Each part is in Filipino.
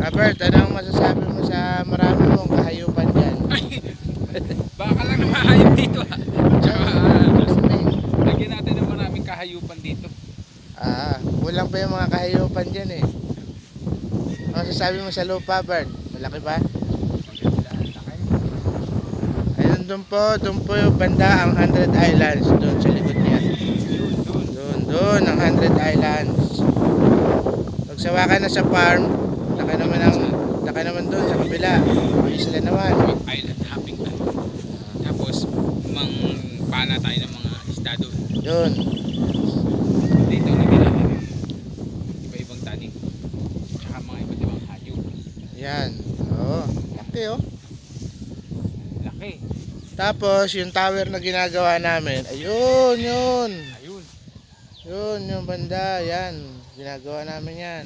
Albert, ano ang masasabi mo sa marami mong kahayupan dyan? Baka lang na mahayop dito ha. Tsaka, Kasi, lagyan natin ng maraming kahayupan dito. kulang pa yung mga kahayupan dyan eh. Ano masasabi mo sa lupa, Bert? Malaki ba? Maganda, laki. Ayun, doon po yung banda ang 100 Islands, doon sa likod niya. Doon. Doon ang 100 Islands. Pagsawa ka na sa farm, laki naman doon sa kabila. Isla naman. Island hopping tayo. Tapos, pana tayo ng mga isda doon. Yun. Dito lagyan natin ng iba-ibang tanim. Tsaka mga iba't ibang hayop. Yan. Oo. Laki oh. Laki. Tapos, yung tower na ginagawa namin, ayun, yun. Ayun. Yun, yung banda, yan. Ginagawa namin yan.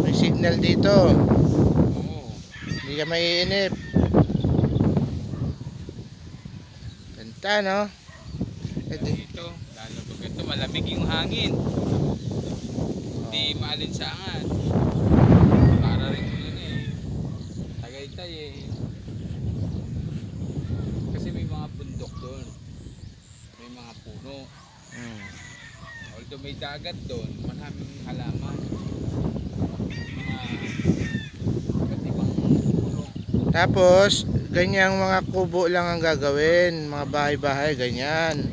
May signal dito. Oo. Hindi ka maiinip. Ganda, no? Dito, lalo pag ito malamig yung hangin. Hindi maalinsangan. Para rin yun eh. Tagaytay eh. Kasi may mga bundok doon. May mga puno. Although may dagat doon, maraming halaman. Mga iba't ibang puno. Tapos, ganyang mga kubo lang ang gagawin. Mga bahay-bahay, ganyan.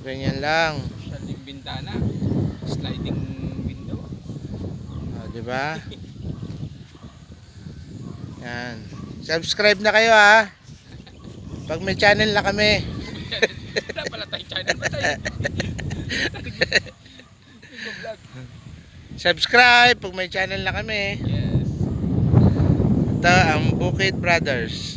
Ganyan lang. Sliding bintana. Sliding window. Di ba? Yan. Subscribe na kayo ha. Pag may channel na kami. Wala pala tayo channel ba tayo? Subscribe pag may channel na kami. Yes. Ito ang Bukid Brothers.